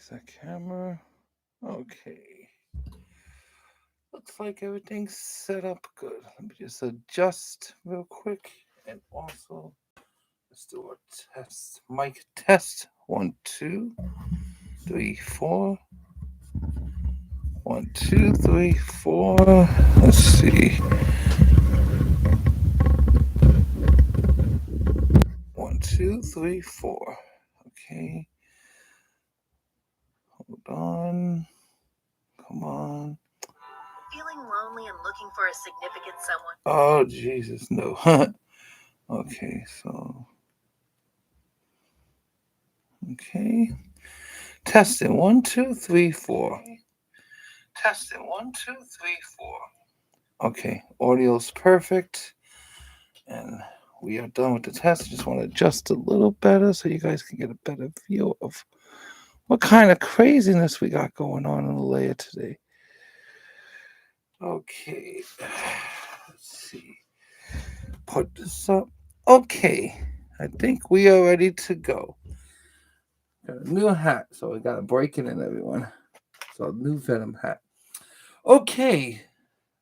the camera. Okay. Looks like everything's set up good. Let me just adjust real quick. And also, let's do a test. Mic test. 1, 2, 3, 4. 1, 2, 3, 4. Let's see. 1, 2, 3, 4. Okay. Hold on. Come on. Feeling lonely and looking for a significant someone. Oh, Jesus, no. Okay, so. Okay. Testing. 1, 2, 3, 4. Testing. 1, 2, 3, 4. Okay, audio's perfect. And we are done with the test. I just want to adjust a little better so you guys can get a better view of what kind of craziness we got going on in the layer today. Okay, let's see. Put this up. Okay, I think we are ready to go. Got a new hat, so we got to break it in, everyone. So, new Venom hat. Okay,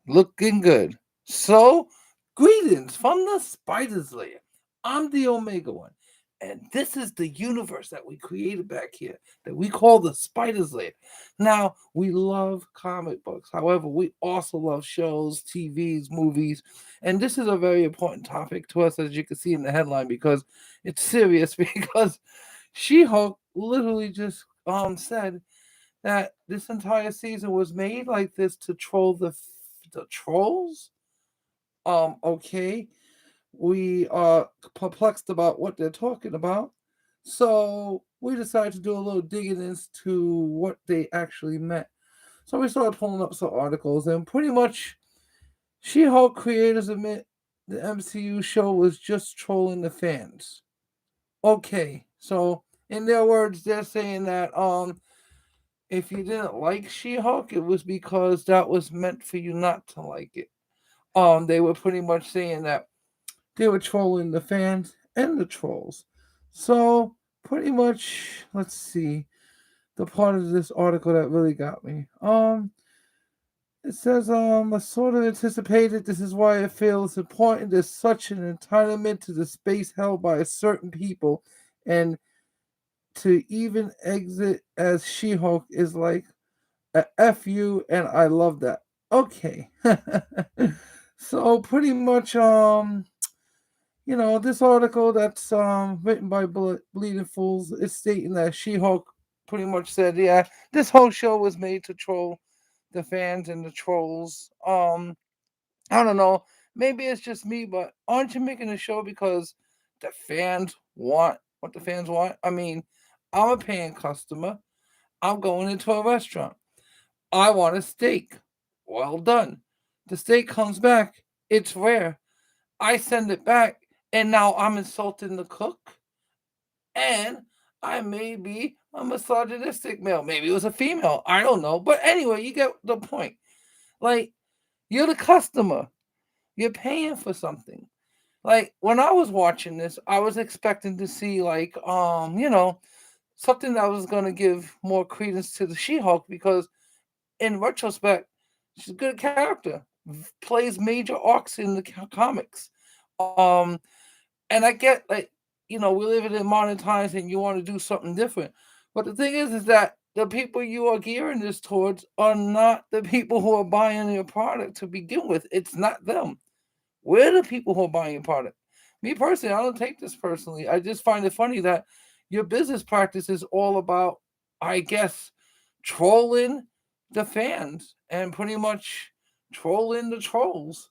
looking good. So, greetings from the Spider's Lair. I'm the Omega One, and this is the universe that we created back here that we call the Spider's Lair. Now, we love comic books. However, we also love shows, TVs, movies, and this is a very important topic to us, as you can see in the headline, because it's serious. Because She-Hulk literally just said that this entire season was made like this to troll the trolls. Okay, we are perplexed about what they're talking about, so we decided to do a little digging into what they actually meant. So we started pulling up some articles, and pretty much, She-Hulk creators admit the MCU show was just trolling the fans. Okay, so in their words, they're saying that if you didn't like She-Hulk, it was because that was meant for you not to like it. They were pretty much saying that they were trolling the fans and the trolls. So pretty much, let's see the part of this article that really got me. It says, I sort of anticipated. This is why I feel it's important. There's such an entitlement to the space held by a certain people, and to even exit as She-Hulk is like a fu, and I love that. Okay. So pretty much, this article that's written by Bleeding Fools is stating that She-Hulk pretty much said, yeah, this whole show was made to troll the fans and the trolls. I don't know. Maybe it's just me, but aren't you making a show because the fans want what the fans want? I mean, I'm a paying customer. I'm going into a restaurant. I want a steak. Well done. The steak comes back. It's rare. I send it back, and now I'm insulting the cook, and I may be a misogynistic male. Maybe it was a female. I don't know. But anyway, you get the point. Like, you're the customer. You're paying for something. Like, when I was watching this, I was expecting to see, like, something that was going to give more credence to the She-Hulk, because in retrospect, she's a good character. Plays major arcs in the comics. Um, and I get, like, we live in modern times and you want to do something different. But the thing is that the people you are gearing this towards are not the people who are buying your product to begin with. It's not them. We're the people who are buying your product. Me personally, I don't take this personally. I just find it funny that your business practice is all about, I guess, trolling the fans and pretty much trolling the trolls.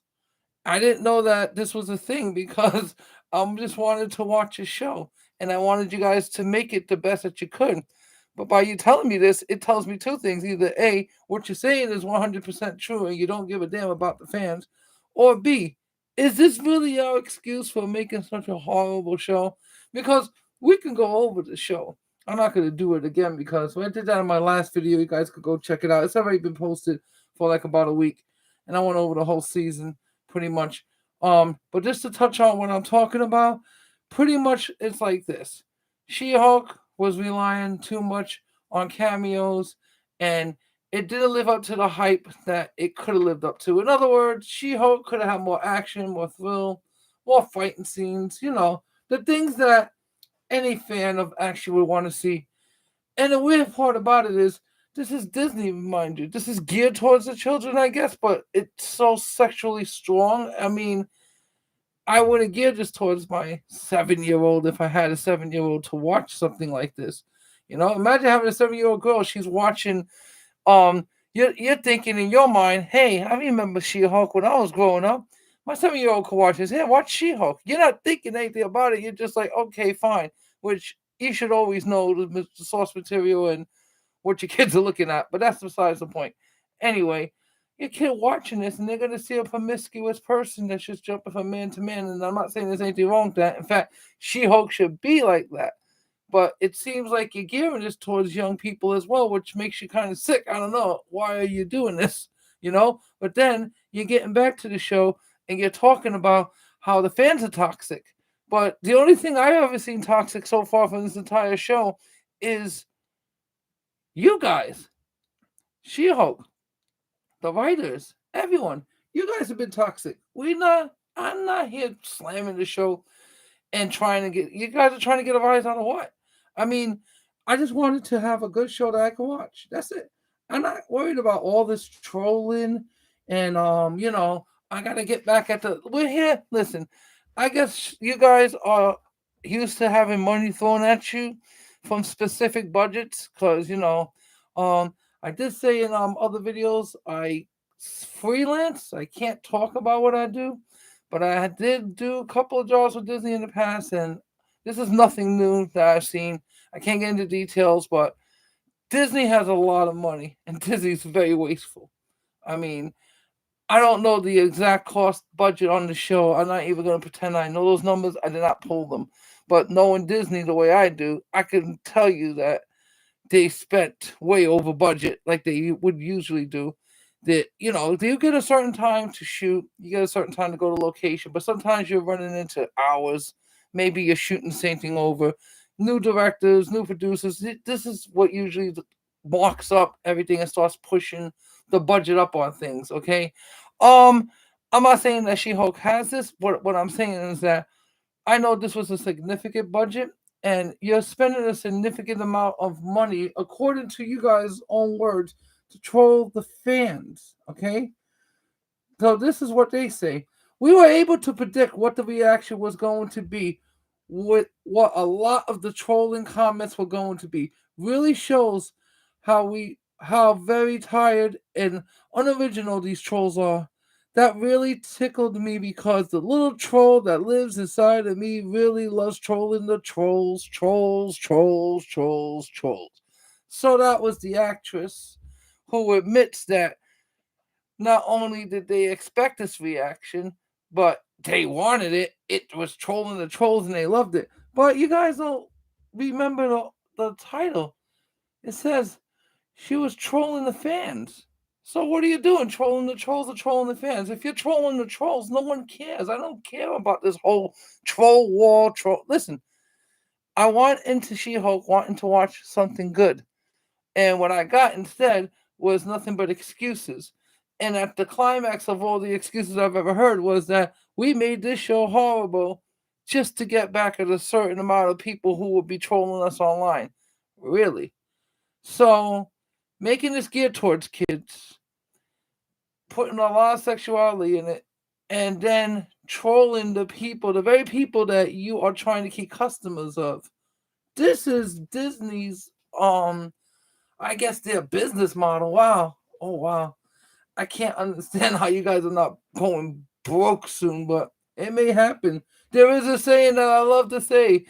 I didn't know that this was a thing because I just wanted to watch a show and I wanted you guys to make it the best that you could. But by you telling me this, it tells me two things. Either A, what you're saying is 100% true and you don't give a damn about the fans, or B, is this really our excuse for making such a horrible show? Because we can go over the show. I'm not going to do it again because when I did that in my last video, you guys could go check it out. It's already been posted for like about a week, and I went over the whole season pretty much. But just to touch on what I'm talking about, pretty much it's like this: She-Hulk was relying too much on cameos, and it didn't live up to the hype that it could have lived up to. In other words, She-Hulk could have had more action, more thrill, more fighting scenes. The things that any fan of action would want to see. And the weird part about it is, this is Disney, mind you. This is geared towards the children, I guess, but it's so sexually strong. I mean, I wouldn't gear this towards my 7-year-old if I had a 7-year-old to watch something like this. Imagine having a 7-year-old girl. She's watching. You're thinking in your mind, hey, I remember She-Hulk when I was growing up. My 7-year-old could watch this. Hey, watch She-Hulk. You're not thinking anything about it. You're just like, okay, fine. Which you should always know the source material and what your kids are looking at. But that's besides the point. Anyway, your kid watching this and they're gonna see a promiscuous person that's just jumping from man to man. And I'm not saying there's anything wrong with that. In fact, She-Hulk should be like that. But it seems like you're gearing this towards young people as well, which makes you kind of sick. I don't know. Why are you doing this? But then you're getting back to the show and you're talking about how the fans are toxic. But the only thing I've ever seen toxic so far from this entire show is you guys, She Hulk, the writers, everyone. You guys have been toxic. I'm not here slamming the show and trying to get you guys are trying to get a rise out of what? I mean, I just wanted to have a good show that I can watch. That's it. I'm not worried about all this trolling and I gotta get back at the we're here. Listen, I guess you guys are used to having money thrown at you from specific budgets because I did say in other videos I freelance. I can't talk about what I do, but I did do a couple of jobs with Disney in the past, and this is nothing new that I've seen. I can't get into details, but Disney has a lot of money, and Disney's very wasteful. I mean, I don't know the exact cost budget on the show. I'm not even going to pretend I know those numbers. I did not pull them. But knowing Disney the way I do, I can tell you that they spent way over budget like they would usually do. That you get a certain time to shoot, you get a certain time to go to location, but sometimes you're running into hours. Maybe you're shooting the same thing over. New directors, new producers. This is what usually walks up everything and starts pushing the budget up on things. Okay, um, I'm not saying that She-Hulk has this. What I'm saying is that I know this was a significant budget, and you're spending a significant amount of money, according to you guys' own words, to troll the fans. Okay? So this is what they say. We were able to predict what the reaction was going to be, with what a lot of the trolling comments were going to be. Really shows how very tired and unoriginal these trolls are. That really tickled me because the little troll that lives inside of me really loves trolling the trolls, trolls, trolls, trolls, trolls. So that was the actress who admits that not only did they expect this reaction, but they wanted it. It was trolling the trolls and they loved it. But you guys don't remember the title. It says she was trolling the fans. So what are you doing? Trolling the trolls or trolling the fans? If you're trolling the trolls, no one cares. I don't care about this whole troll war. Listen, I want into She-Hulk wanting to watch something good. And what I got instead was nothing but excuses. And at the climax of all the excuses I've ever heard was that we made this show horrible just to get back at a certain amount of people who would be trolling us online. Really? So, making this geared towards kids, putting a lot of sexuality in it, and then trolling the people, the very people that you are trying to keep customers of. This is Disney's I guess their business model. Wow. Oh wow. I can't understand how you guys are not going broke soon, but it may happen. There is a saying that I love to say: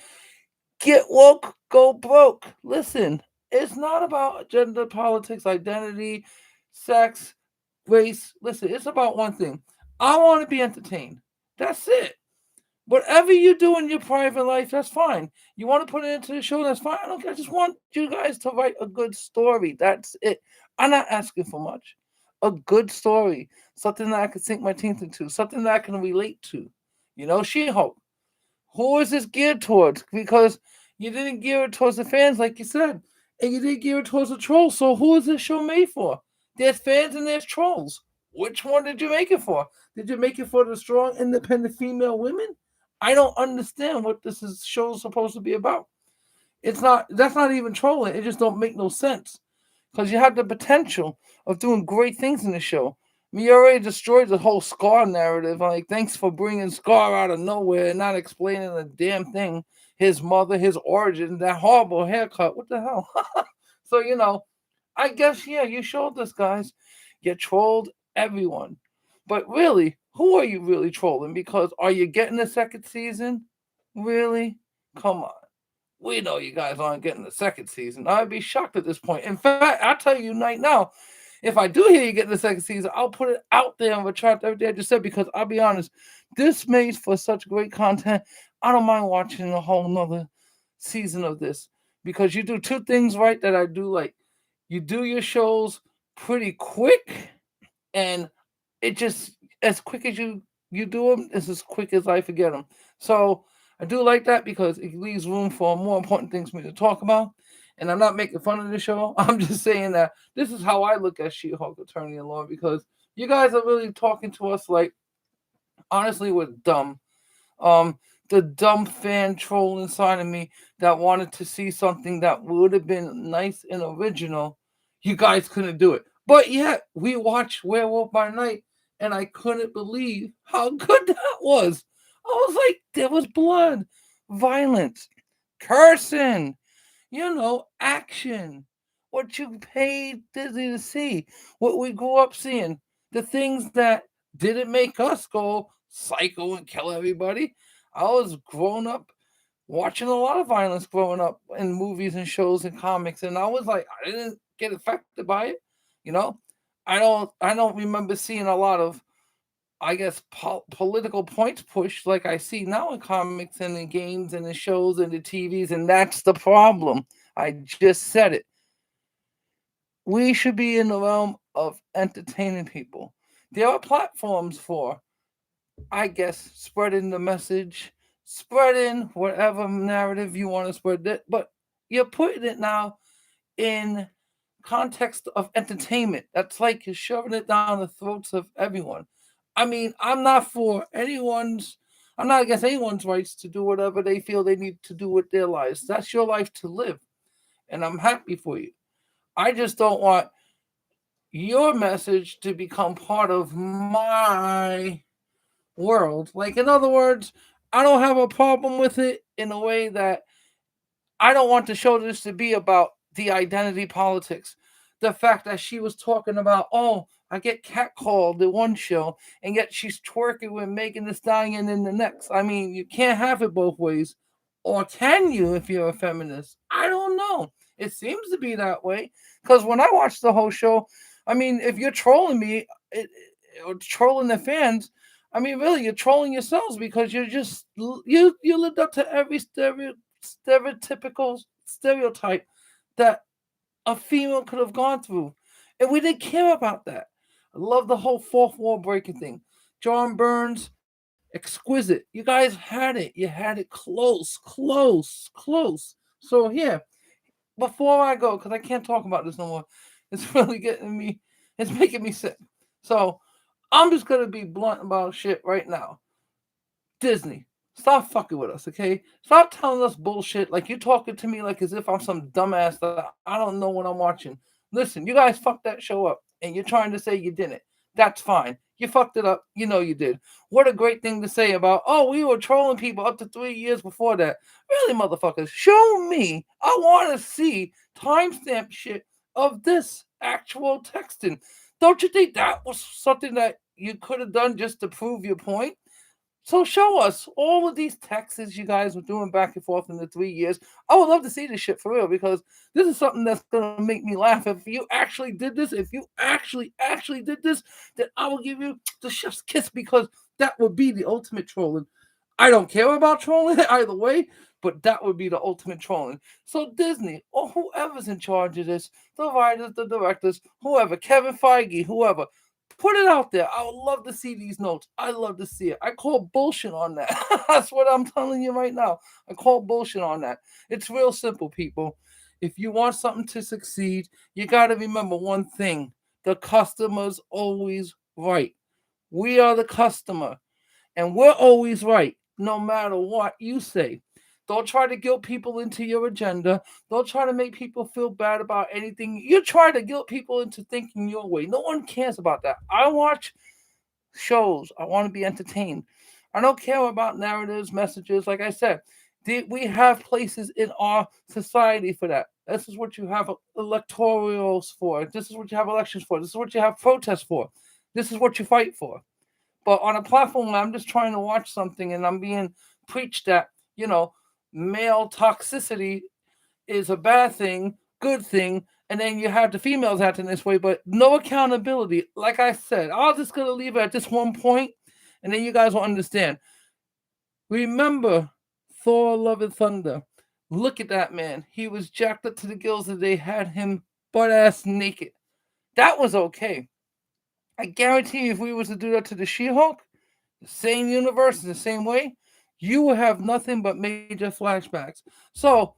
get woke, go broke. Listen, it's not about gender politics, identity, sex, race. Listen, it's about one thing. I want to be entertained. That's it. Whatever you do in your private life, that's fine. You want to put it into the show, that's fine. I just want you guys to write a good story. That's it. I'm not asking for much. A good story, something that I can sink my teeth into, something that I can relate to. She-Hulk. Who is this geared towards? Because you didn't gear it towards the fans, like you said. and you did gear it towards the trolls. So who is this show made for? There's fans and there's trolls. Which one did you make it for? Did you make it for the strong, independent female women? I don't understand what show is supposed to be about. It's not. That's not even trolling. It just don't make no sense because you have the potential of doing great things in the show. I mean, you already destroyed the whole Scar narrative. Like, thanks for bringing Scar out of nowhere and not explaining a damn thing. His mother, his origin, that horrible haircut. What the hell? So, I guess, yeah, you showed this, guys. You trolled everyone. But really, who are you really trolling? Because are you getting a second season? Really? Come on. We know you guys aren't getting the second season. I'd be shocked at this point. In fact, I'll tell you right now, if I do hear you getting the second season, I'll put it out there and retract everything I just said because I'll be honest, this makes for such great content. I don't mind watching a whole nother season of this because you do two things right that I do like. You do your shows pretty quick, and it just as quick as you do them, it's as quick as I forget them. So I do like that because it leaves room for more important things for me to talk about. And I'm not making fun of the show. I'm just saying that this is how I look at She-Hulk Attorney in Law because you guys are really talking to us like honestly we're dumb. Um, the dumb fan troll inside of me that wanted to see something that would have been nice and original. You guys couldn't do it. But yet we watched Werewolf by Night and I couldn't believe how good that was. I was like, there was blood, violence, cursing, action. What you paid Disney to see, what we grew up seeing, the things that didn't make us go psycho and kill everybody. I was grown up watching a lot of violence growing up in movies and shows and comics, and I was like, I didn't get affected by it. You know, I don't remember seeing a lot of I guess political points pushed like I see now in comics and in games and in shows and the TVs, and that's the problem. I just said it. We should be in the realm of entertaining people. There are platforms for, I guess, spreading the message, spreading whatever narrative you want to spread it, but you're putting it now in context of entertainment. That's like you're shoving it down the throats of everyone. I mean, I'm not against anyone's rights to do whatever they feel they need to do with their lives. That's your life to live, and I'm happy for you. I just don't want your message to become part of my world. Like, in other words, I don't have a problem with it in a way that I don't want the show this to be about the identity politics. The fact that she was talking about, oh, I get catcalled in one show, and yet she's twerking with Megan Thee Stallion in the next. I mean, you can't have it both ways. Or can you if you're a feminist? I don't know. It seems to be that way. Because when I watched the whole show, I mean, if you're trolling me or trolling the fans, I mean, really, you're trolling yourselves because you're just you lived up to every stereotypical stereotype that a female could have gone through. And we didn't care about that. I love the whole fourth wall breaking thing. John Burns, exquisite. You guys had it. You had it close, close, close. So here, before I go, because I can't talk about this no more, it's really getting me, it's making me sick. So I'm just gonna be blunt about shit right now. Disney, stop fucking with us, okay? Stop telling us bullshit like you talking to me like as if I'm some dumbass that I don't know what I'm watching. Listen, you guys fucked that show up and you're trying to say you didn't. That's fine. You fucked it up. You know you did. What a great thing to say about, oh, we were trolling people up to 3 years before that. Really, motherfuckers, show me. I want to see timestamp shit of this actual texting. Don't you think that was something that you could have done just to prove your point? So show us all of these texts you guys were doing back and forth in the 3 years. I would love to see this shit for real because this is something that's gonna make me laugh. If you actually did this, if you actually did this, then I will give you the chef's kiss because that would be the ultimate trolling. I don't care about trolling either way, but that would be the ultimate trolling. So Disney or whoever's in charge of this, the writers, the directors, whoever, Kevin Feige, whoever, put it out there. I would love to see these notes. I love to see it. I call bullshit on that. That's what I'm telling you right now. I call bullshit on that. It's real simple, people. If you want something to succeed, you got to remember one thing: the customer's always right. We are the customer, and we're always right, no matter what you say. Don't try to guilt people into your agenda. Don't try to make people feel bad about anything. You try to guilt people into thinking your way. No one cares about that. I watch shows. I want to be entertained. I don't care about narratives, messages. Like I said, we have places in our society for that. This is what you have electorals for. This is what you have elections for. This is what you have protests for. This is what you fight for. But on a platform where I'm just trying to watch something and I'm being preached that, you know, male toxicity is a bad thing, good thing, and then you have the females acting this way, but no accountability. Like I said, I'm just gonna leave it at this one point, and then you guys will understand. Remember Thor Love and Thunder. Look at that man. He was jacked up to the gills and they had him butt ass naked. That was okay. I guarantee you if we was to do that to the She-Hulk, the same universe in the same way, you will have nothing but major flashbacks. So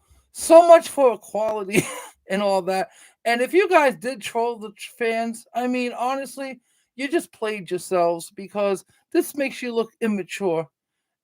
much for equality and all that. And if you guys did troll the fans, I mean, honestly, you just played yourselves because this makes you look immature.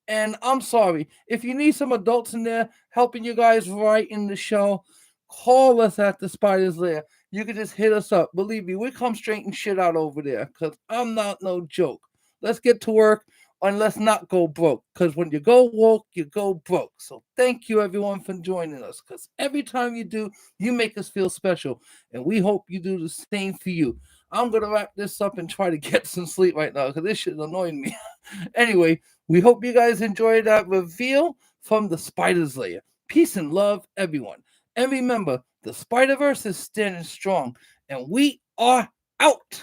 And I'm sorry. If you need some adults in there helping you guys write in the show, call us at the Spider's Lair. You can just hit us up. Believe me, we come straighten shit out over there because I'm not no joke. Let's get to work and let's not go broke because when you go woke, you go broke. So thank you everyone for joining us because every time you do, you make us feel special. And we hope you do the same for you. I'm going to wrap this up and try to get some sleep right now because this shit is annoying me. Anyway, we hope you guys enjoyed that reveal from the Spider's Lair. Peace and love, everyone. And remember, the Spider Verse is standing strong, and we are out.